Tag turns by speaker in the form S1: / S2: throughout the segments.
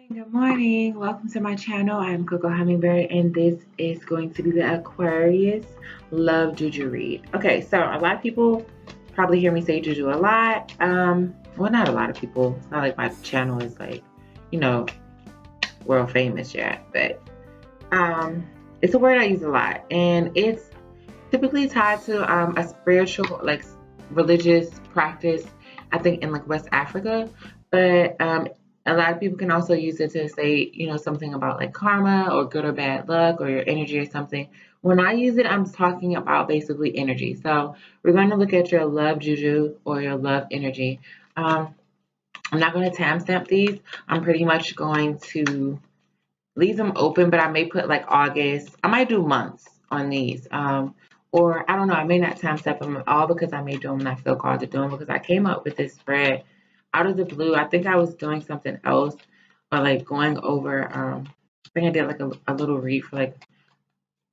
S1: Good morning. Welcome to my channel. I'm Coco Hummingbird, and this is going to be the Aquarius Love JuJu read. Okay, so a lot of people probably hear me say JuJu a lot. Well, not a lot of people. It's not like my channel is like, you know, world famous yet, but it's a word I use a lot, and it's typically tied to a spiritual, like religious practice. I think in like West Africa, but a lot of people can also use it to say, something about like karma or good or bad luck or your energy or something. When I use it, I'm talking about basically energy. So we're going to look at your love juju or your love energy. I'm not going to timestamp these. I'm pretty much going to leave them open, but I may put like August. I might do months on these. Or I don't know, I may not timestamp them at all because I may do them when I feel called to do them, because I came up with this spread out of the blue. I think I was doing something else, or like going over, I think I did like a little read for like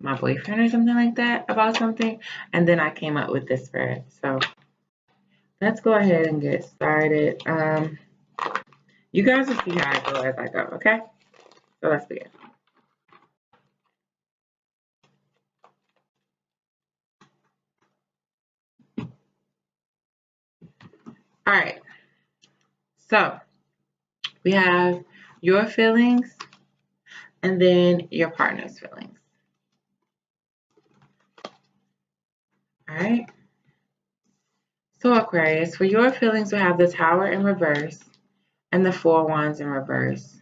S1: my boyfriend or something like that about something. And then I came up with this spread. So let's go ahead and get started. You guys will see how I go as I go, okay? So let's begin. All right. So we have your feelings and then your partner's feelings. All right. So Aquarius, for your feelings, we have the Tower in reverse and the Four Wands in reverse.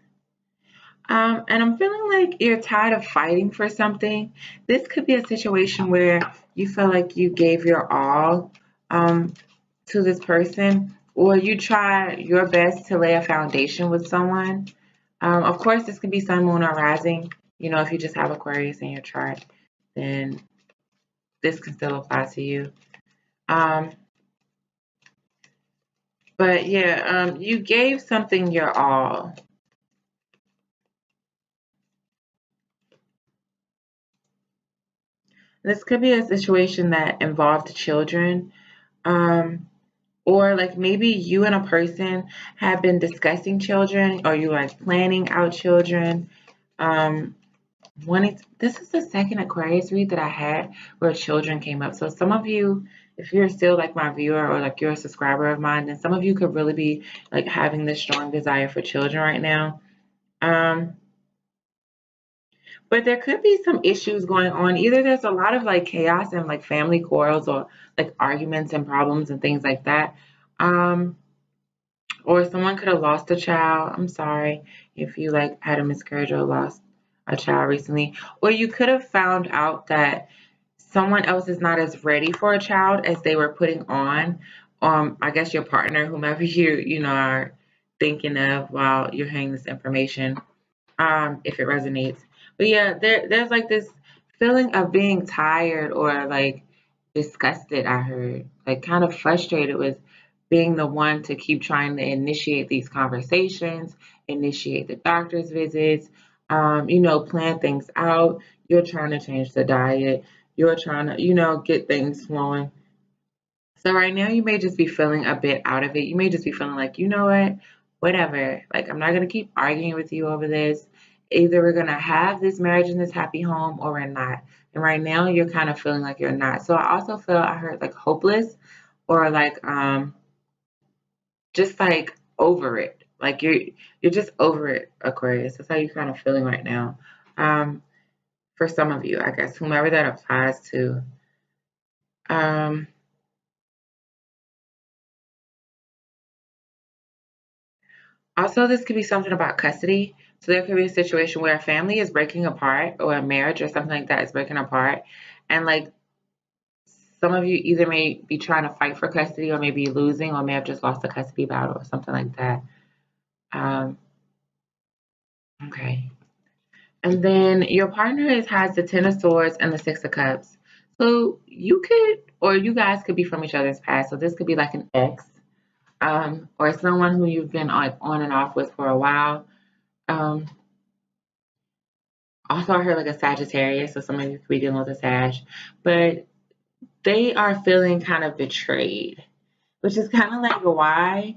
S1: And I'm feeling like you're tired of fighting for something. This could be a situation where you feel like you gave your all to this person, or you try your best to lay a foundation with someone. Of course, this could be Sun, Moon, or Rising. If you just have Aquarius in your chart, then this can still apply to you. But yeah, you gave something your all. This could be a situation that involved children, or like maybe you and a person have been discussing children, or you like planning out children. This is the second Aquarius read that I had where children came up. So some of you, if you're still like my viewer or like you're a subscriber of mine, then some of you could really be like having this strong desire for children right now. But there could be some issues going on. Either there's a lot of like chaos and like family quarrels or like arguments and problems and things like that. Um, or someone could have lost a child. I'm sorry if you like had a miscarriage or lost a child recently. Or you could have found out that someone else is not as ready for a child as they were putting on. I guess your partner, whomever you are thinking of while you're hearing this information, if it resonates. But yeah, there's like this feeling of being tired or like disgusted, I heard, like kind of frustrated with being the one to keep trying to initiate these conversations, initiate the doctor's visits, plan things out. You're trying to change the diet. You're trying to, get things flowing. So right now you may just be feeling a bit out of it. You may just be feeling like, you know what, whatever. Like I'm not gonna keep arguing with you over this. Either we're gonna have this marriage in this happy home or we're not. And right now you're kind of feeling like you're not. So I also feel I heard like hopeless or like just like over it. Like you're just over it, Aquarius. That's how you're kind of feeling right now. For some of you, I guess, whomever that applies to. Um Also, this could be something about custody. So there could be a situation where a family is breaking apart or a marriage or something like that is breaking apart. And like some of you either may be trying to fight for custody or maybe losing or may have just lost a custody battle or something like that. Um, okay. And then your partner has the Ten of Swords and the Six of Cups. So you could, or you guys could be from each other's past. So this could be like an ex, or someone who you've been on and off with for a while. Um, Also, I heard like a Sagittarius, so some of you could be dealing with a Sag, but they are feeling kind of betrayed, which is kind of like why,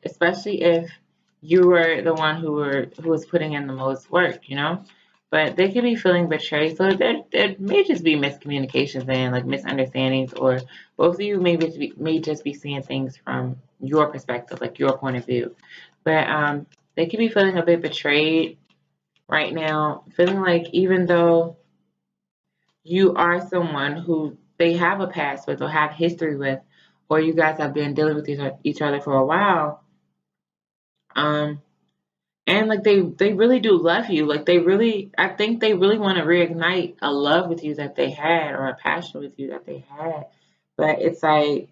S1: especially if you were the one who was putting in the most work, you know. But they could be feeling betrayed, so there may just be miscommunications and like misunderstandings, or both of you may just be seeing things from your perspective, like your point of view. But they could be feeling a bit betrayed right now, feeling like even though you are someone who they have a past with or have history with, or you guys have been dealing with each other for a while, um, and like they really do love you. Like I think they really want to reignite a love with you that they had, or a passion with you that they had. But it's like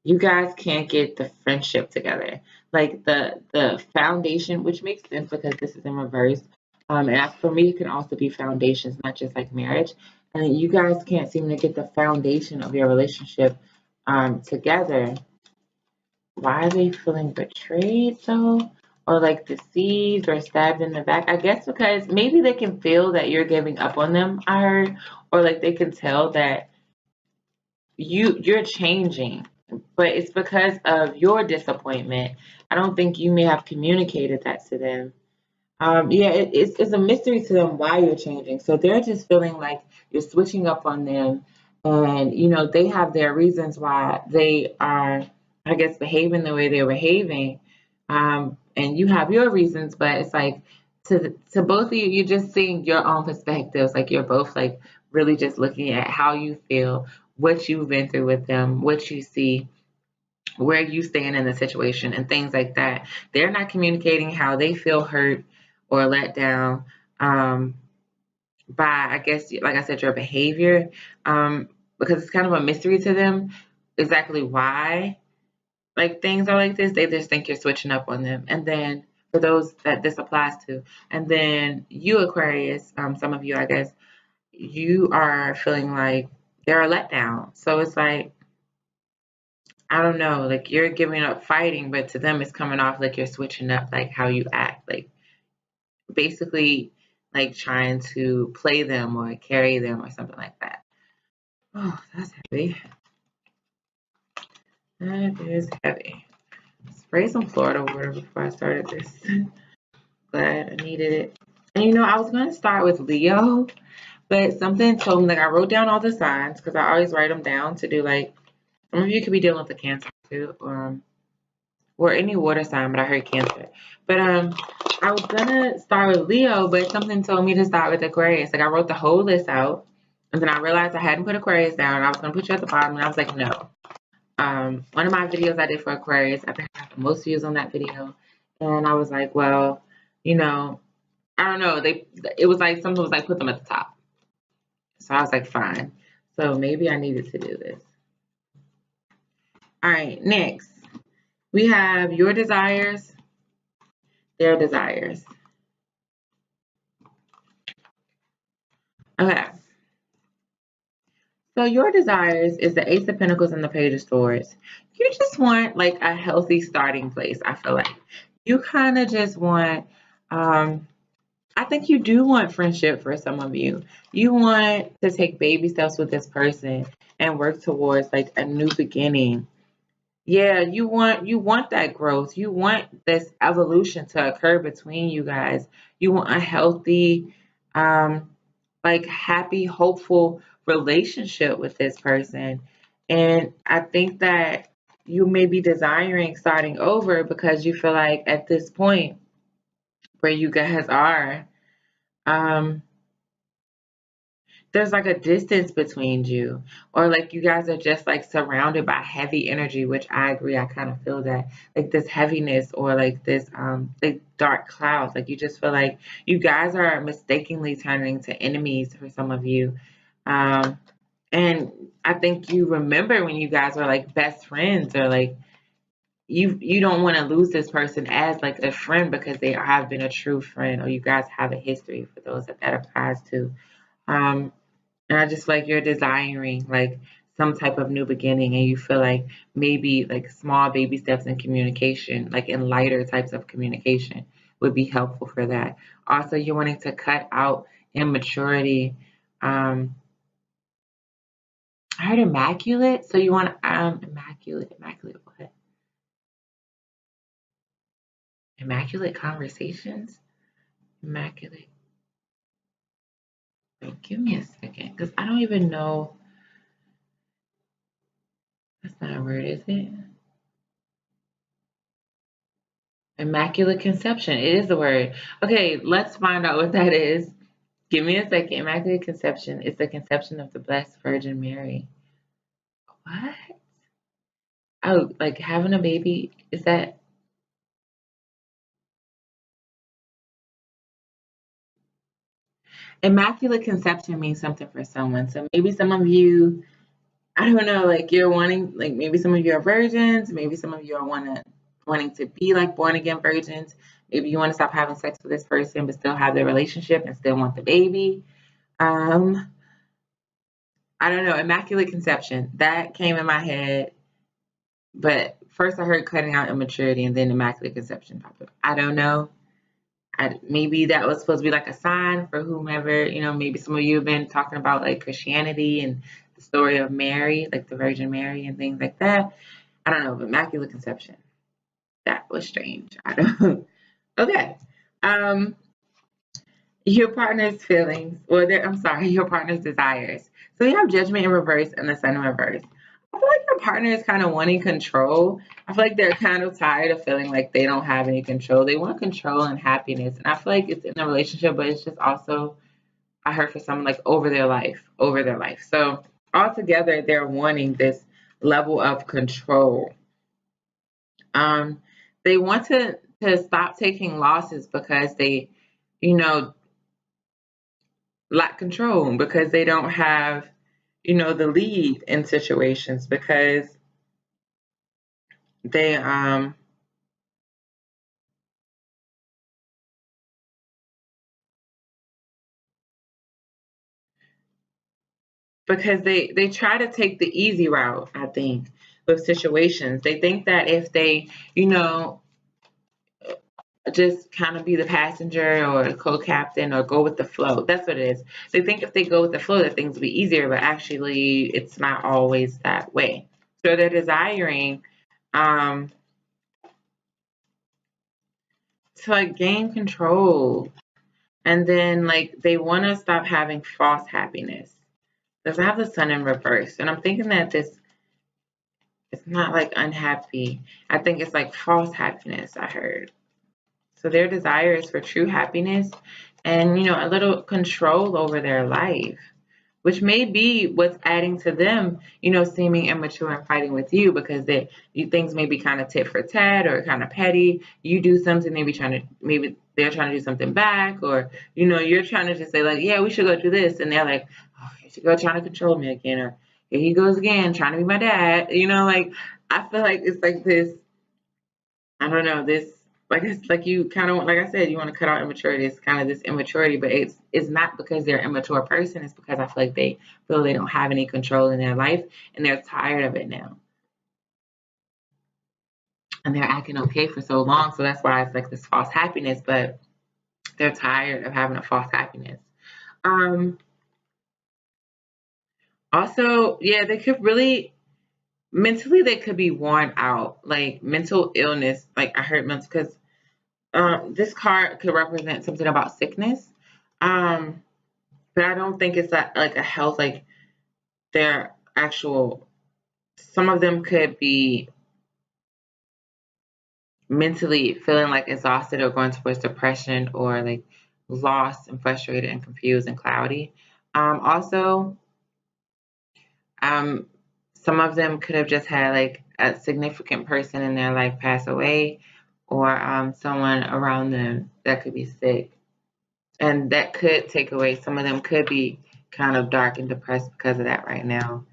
S1: you guys can't get the friendship together. Like the foundation, which makes sense because this is in reverse. And for me, it can also be foundations, not just like marriage. And you guys can't seem to get the foundation of your relationship together. Why are they feeling betrayed though? Or like deceived or stabbed in the back? I guess because maybe they can feel that you're giving up on them, I heard. Or like they can tell that you're changing. But it's because of your disappointment. I don't think you may have communicated that to them. Yeah, it's a mystery to them why you're changing. So they're just feeling like you're switching up on them, and you know they have their reasons why they are, I guess, behaving the way they're behaving, and you have your reasons. But it's like to both of you, you're just seeing your own perspectives. Like you're both like really just looking at how you feel, what you've been through with them, what you see, where you stand in the situation and things like that. They're not communicating how they feel hurt or let down by, I guess, like I said, your behavior, because it's kind of a mystery to them exactly why like things are like this. They just think you're switching up on them. And then for those that this applies to, and then you, Aquarius, some of you, I guess, you are feeling like they're a letdown. So it's like, I don't know, like you're giving up fighting, but to them it's coming off like you're switching up like how you act, like basically like trying to play them or carry them or something like that. Oh, that's heavy. That is heavy. Spray some Florida water before I started this. Glad I needed it. And you know, I was gonna start with Leo, but something told me like I wrote down all the signs because I always write them down to do like some of you could be dealing with the Cancer too, or any water sign, but I heard Cancer. But I was gonna start with Leo, but something told me to start with Aquarius. Like I wrote the whole list out, and then I realized I hadn't put Aquarius down. I was gonna put you at the bottom, and I was like, no. One of my videos I did for Aquarius, I think I got the most views on that video, and I was like, well, you know, I don't know. It was like something was like put them at the top, so I was like, fine. So maybe I needed to do this. All right, next we have your desires, their desires. Okay. So your desires is the Ace of Pentacles and the Page of Swords. You just want like a healthy starting place, I feel like. You kind of just want, I think you do want friendship for some of you. You want to take baby steps with this person and work towards like a new beginning. Yeah, you want that growth. You want this evolution to occur between you guys. You want a healthy, um, like happy, hopeful relationship with this person. And I think that you may be desiring starting over because you feel like at this point where you guys are, um, there's like a distance between you, or like you guys are just like surrounded by heavy energy, which I agree. I kind of feel that like this heaviness or like this like dark clouds. Like you just feel like you guys are mistakenly turning to enemies for some of you. Um, and I think you remember when you guys were like best friends, or like you don't want to lose this person as like a friend because they have been a true friend, or you guys have a history for those that applies to. Um, and I just like you're desiring like some type of new beginning, and you feel like maybe like small baby steps in communication, like in lighter types of communication, would be helpful for that. Also, you're wanting to cut out immaturity. I heard immaculate, so you want immaculate what? Immaculate conversations? Immaculate. Wait, give me a second, because I don't even know. That's not a word, is it? Immaculate conception. It is a word. Okay, let's find out what that is. Give me a second. Immaculate conception is the conception of the Blessed Virgin Mary. What? Oh, like having a baby? Is that immaculate conception means something for someone? So maybe some of you, I don't know, like you're wanting, like maybe some of you are virgins, maybe some of you are wanting to be like born again virgins. Maybe you want to stop having sex with this person, but still have the relationship and still want the baby. Um, I don't know. Immaculate conception that came in my head, but first I heard cutting out immaturity, and then immaculate conception popped up. I don't know. Maybe that was supposed to be like a sign for whomever, maybe some of you have been talking about like Christianity and the story of Mary, like the Virgin Mary and things like that. I don't know, but Immaculate Conception. That was strange. I don't. Okay. Um, your partner's feelings, or I'm sorry, your partner's desires. So you have Judgment in reverse and the Sun in reverse. I feel like your partner is kind of wanting control. I feel like they're kind of tired of feeling like they don't have any control. They want control and happiness. And I feel like it's in a relationship, but it's just also, I heard for someone like over their life, over their life. So altogether, they're wanting this level of control. Um, they want to stop taking losses because they, you know, lack control, because they don't have, the lead in situations, because they they try to take the easy route, I think, with situations. They think that if they, just kind of be the passenger or the co-captain or go with the flow. That's what it is. They think if they go with the flow that things will be easier, but actually it's not always that way. So they're desiring um to like gain control, and then like they want to stop having false happiness. Because I have the Sun in reverse, and I'm thinking that this it's not like unhappy. I think it's like false happiness, I heard. So their desire is for true happiness and, a little control over their life, which may be what's adding to them, seeming immature and fighting with you, because things may be kind of tit for tat or kind of petty. You do something, maybe they're trying to do something back, or, you're trying to just say like, yeah, we should go do this. And they're like, oh, you should go trying to control me again. Or here he goes again, trying to be my dad. Like, I feel like it's like this, I don't know, this, like it's like you kind of, like I said, you want to cut out immaturity. It's kind of this immaturity, but it's not because they're an immature person. It's because I feel like they feel they don't have any control in their life, and they're tired of it now. And they're acting okay for so long, so that's why it's like this false happiness, but they're tired of having a false happiness. Um, Also, yeah, they could really mentally they could be worn out, like mental illness. Like I heard mental, because this card could represent something about sickness. Um, but I don't think it's like a health, like their actual, some of them could be mentally feeling like exhausted or going towards depression, or like lost and frustrated and confused and cloudy. Also, um, some of them could have just had like a significant person in their life pass away, or someone around them that could be sick. And that could take away, some of them could be kind of dark and depressed because of that right now.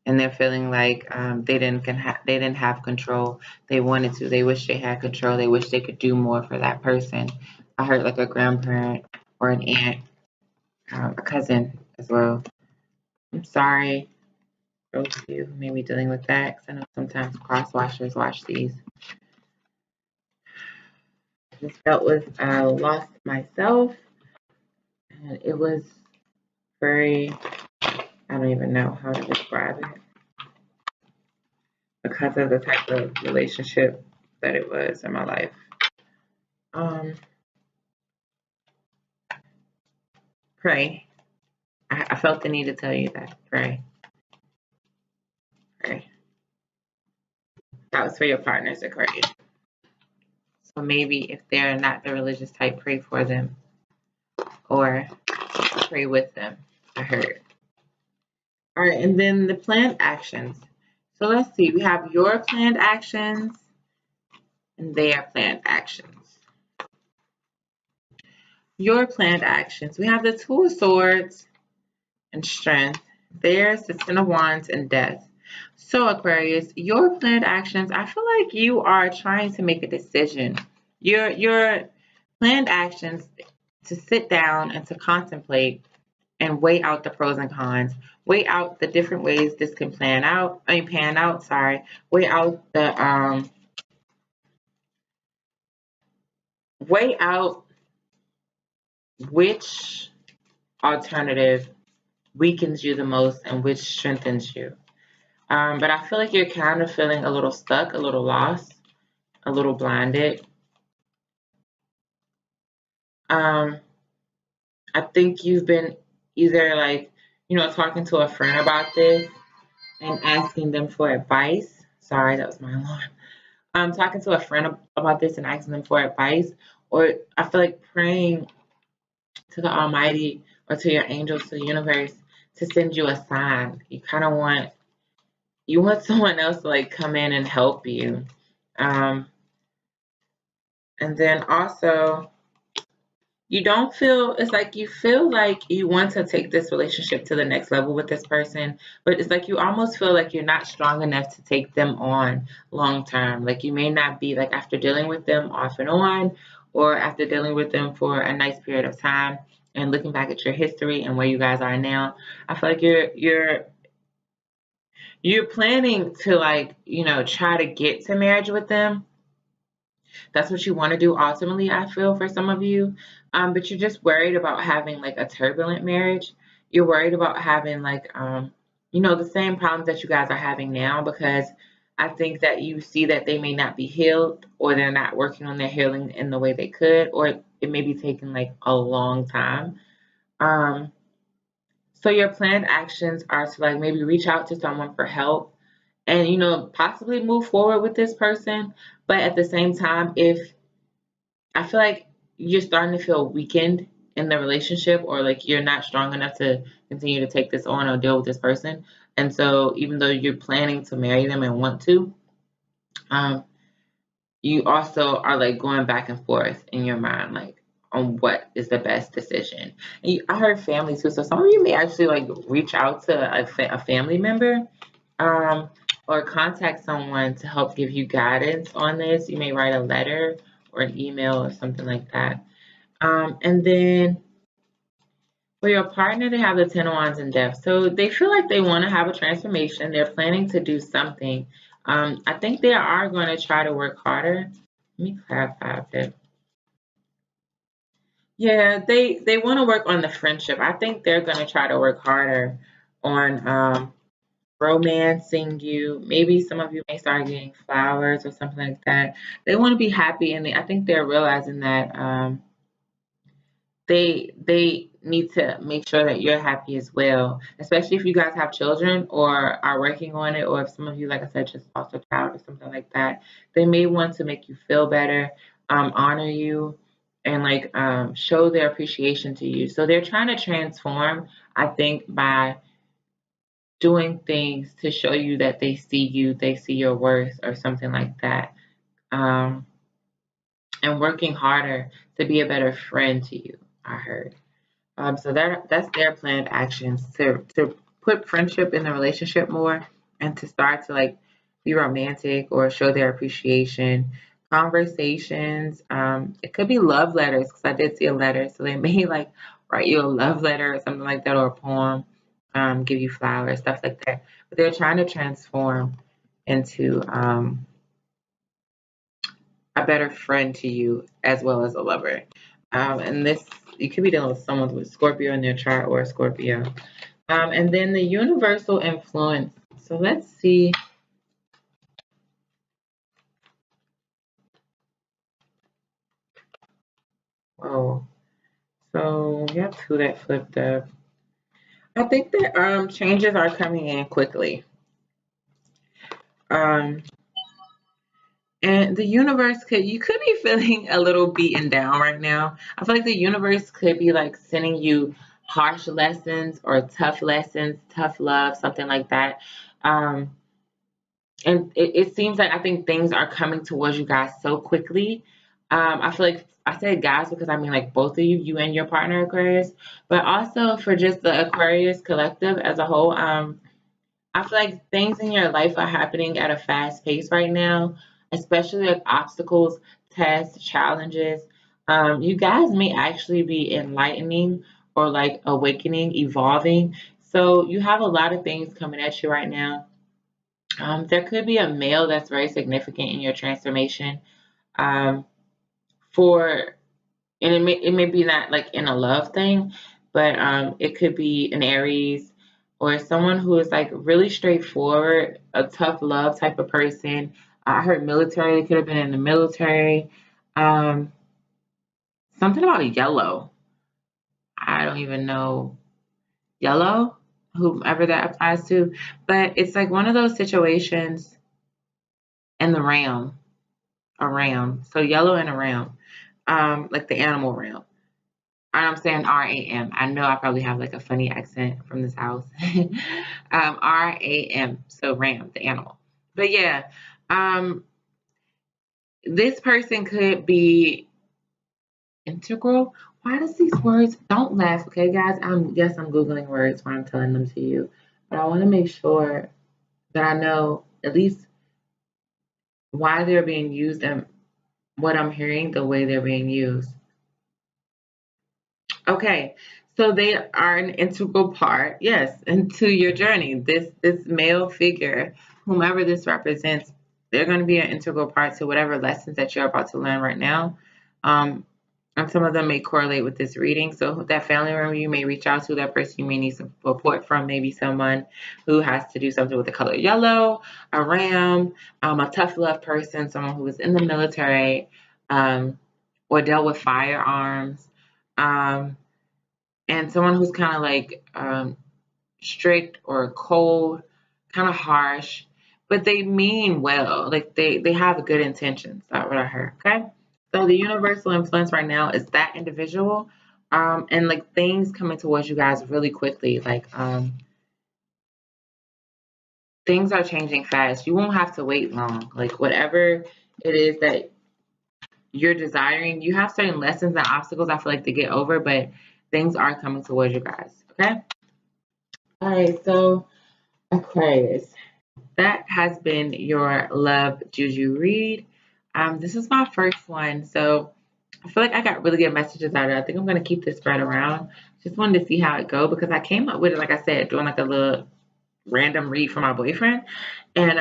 S1: And they're feeling like they didn't have control. They wanted to. They wish they had control. They wish they could do more for that person. I heard like a grandparent or an aunt, a cousin as well. I'm sorry, those of you who may be dealing with that, because I know sometimes cross-watchers watch these. I just dealt with loss myself, and it was very, I don't even know how to describe it, because of the type of relationship that it was in my life. Um, pray. I felt the need to tell you that. Pray. Pray. That was for your partners, Aquarius. So maybe if they're not the religious type, pray for them or pray with them. I heard. All right, and then the planned actions. So let's see. We have your planned actions and their planned actions. Your planned actions. We have the Two of Swords and Strength. There's the Ten of Wands and Death. So Aquarius, your planned actions, I feel like you are trying to make a decision. Your planned actions to sit down and to contemplate and weigh out the pros and cons. Weigh out the different ways this can pan out, sorry. Weigh out which alternative weakens you the most and which strengthens you. But I feel like you're kind of feeling a little stuck, a little lost, a little blinded. I think you've been either like, talking to a friend about this and asking them for advice. Sorry, that was my alarm. Talking to a friend about this and asking them for advice, or I feel like praying to the Almighty or to your angels, to the universe, to send you a sign. You want someone else to like come in and help you. And then also you feel like you want to take this relationship to the next level with this person, but it's like you almost feel like you're not strong enough to take them on long term. Like you may not be, like, after dealing with them off and on, or after dealing with them for a nice period of time and looking back at your history and where you guys are now, I feel like you're planning to, like, try to get to marriage with them. That's what you want to do ultimately, I feel, for some of you. But you're just worried about having like a turbulent marriage. You're worried about having like, the same problems that you guys are having now, because I think that you see that they may not be healed, or they're not working on their healing in the way they could, or it may be taking like a long time. Um, so your planned actions are to like maybe reach out to someone for help and possibly move forward with this person. But at the same time, if I feel like you're starting to feel weakened in the relationship, or like you're not strong enough to continue to take this on or deal with this person, and so even though you're planning to marry them and want to, um, you also are like going back and forth in your mind, like, on what is the best decision. And I heard family too, so some of you may actually like reach out to a family member, um, or contact someone to help give you guidance on this. You may write a letter or an email or something like that. And then for your partner, they have the Ten of Wands and Death. So they feel like they want to have a transformation. They're planning to do something. I think they are going to try to work harder. Let me clarify a bit. Yeah, they want to work on the friendship. I think they're going to try to work harder on romancing you. Maybe some of you may start getting flowers or something like that. They want to be happy, and I think they're realizing that they need to make sure that you're happy as well, especially if you guys have children or are working on it, or if some of you, like I said, just lost a child or something like that. They may want to make you feel better, honor you, and like show their appreciation to you. So they're trying to transform, I think, by doing things to show you that they see you, they see your worth, or something like that. Um, and working harder to be a better friend to you, I heard. So that's their planned actions to put friendship in the relationship more, and to start to like be romantic or show their appreciation. Conversations, it could be love letters, because I did see a letter, so they may like write you a love letter or something like that, or a poem, give you flowers, stuff like that. But they're trying to transform into a better friend to you as well as a lover. And this, you could be dealing with someone with Scorpio in their chart, or a Scorpio. And then the universal influence. So let's see. Oh, so you have two that flipped up. I think that changes are coming in quickly. Um, and the universe you could be feeling a little beaten down right now. I feel like the universe could be like sending you harsh lessons or tough lessons, tough love, something like that. Um, and it seems like I think things are coming towards you guys so quickly. I feel like I said guys because I mean like both of you, you and your partner Aquarius, but also for just the Aquarius collective as a whole. I feel like things in your life are happening at a fast pace right now, especially like obstacles, tests, challenges. You guys may actually be enlightening or like awakening, evolving. So you have a lot of things coming at you right now. There could be a male that's very significant in your transformation. Um, for and it may be not like in a love thing, but it could be an Aries or someone who is like really straightforward, a tough love type of person. I heard military, they could have been in the military. Um, Something about yellow. I don't even know yellow, whomever that applies to, but it's like one of those situations in the realm, a ram. So yellow and a ram, like the animal realm. I'm saying RAM. I know I probably have like a funny accent from this house. RAM. So ram, the animal. But yeah, um, this person could be integral. Why does these words don't laugh, okay, guys? I'm Googling words while I'm telling them to you. But I want to make sure that I know at least why they're being used and what I'm hearing the way they're being used. Okay, so they are an integral part, yes, into your journey. This male figure, whomever this represents, they're going to be an integral part to whatever lessons that you're about to learn right now. Um, and some of them may correlate with this reading. So that family member you may reach out to, that person you may need some support from, maybe someone who has to do something with the color yellow, a ram, a tough love person, someone who was in the military, um, or dealt with firearms. Um, and someone who's kind of like strict or cold, kind of harsh, but they mean well. Like they have good intentions. That's what I heard. Okay, so the universal influence right now is that individual, and like things coming towards you guys really quickly. Like things are changing fast. You won't have to wait long. Like whatever it is that you're desiring, you have certain lessons and obstacles. I feel like to get over, but things are coming towards you guys. Okay. All right, so Aquarius, that has been your love Juju read. This is my first one, so I feel like I got really good messages out of it. I think I'm gonna keep this spread around. Just wanted to see how it go because I came up with it, like I said, doing like a little random read for my boyfriend, and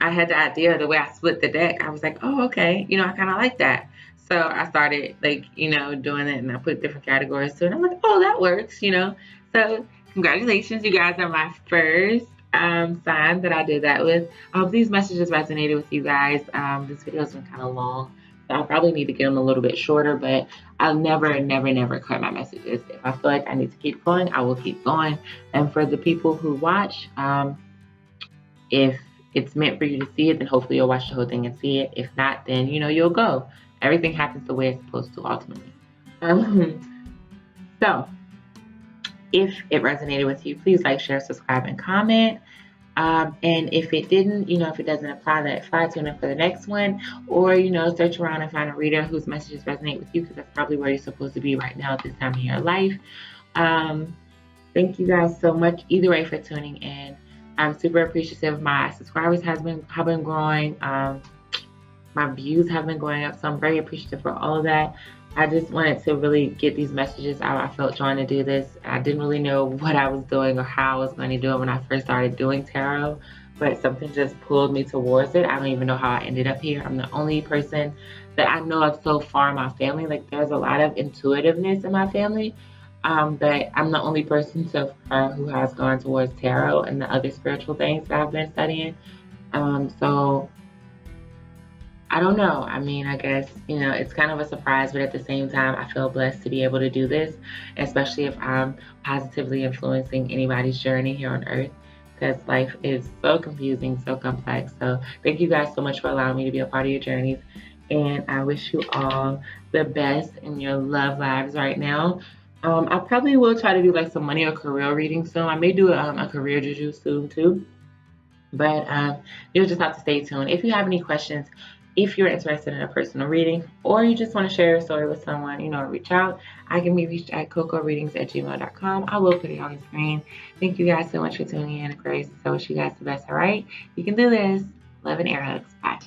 S1: I had the idea the way I split the deck. I was like, oh, okay, I kind of like that. So I started like, doing it and I put different categories to it. And I'm like, oh, that works. So congratulations, you guys are my first sign that I did that with. I hope these messages resonated with you guys. This video has been kind of long. So I'll probably need to get them a little bit shorter, but I'll never, never, never cut my messages. If I feel like I need to keep going, I will keep going. And for the people who watch, if it's meant for you to see it, then hopefully you'll watch the whole thing and see it. If not, then you'll go. Everything happens the way it's supposed to ultimately. So if it resonated with you, please like, share, subscribe, and comment. And if it didn't, if it doesn't apply, let it fly. Tune in for the next one, or search around and find a reader whose messages resonate with you, because that's probably where you're supposed to be right now at this time in your life. Thank you guys so much either way for tuning in. I'm super appreciative. My subscribers have been growing. My views have been going up, so I'm very appreciative for all of that. I just wanted to really get these messages out. I felt trying to do this. I didn't really know what I was doing or how I was going to do it when I first started doing tarot, but something just pulled me towards it. I don't even know how I ended up here. I'm the only person that I know of so far in my family. Like, there's a lot of intuitiveness in my family, but I'm the only person so far who has gone towards tarot and the other spiritual things that I've been studying. So I don't know. I mean, I guess, you know, it's kind of a surprise, but at the same time, I feel blessed to be able to do this, especially if I'm positively influencing anybody's journey here on earth, because life is so confusing, so complex. So thank you guys so much for allowing me to be a part of your journeys. And I wish you all the best in your love lives right now. I probably will try to do like some money or career reading soon. I may do a career juju soon too. But you'll just have to stay tuned. If you have any questions, if you're interested in a personal reading, or you just want to share your story with someone, you know, reach out. I can be reached at cocoreadings@gmail.com. I will put it on the screen. Thank you guys so much for tuning in, Aquarius. I wish you guys the best, all right? You can do this. Love and air hugs. Bye.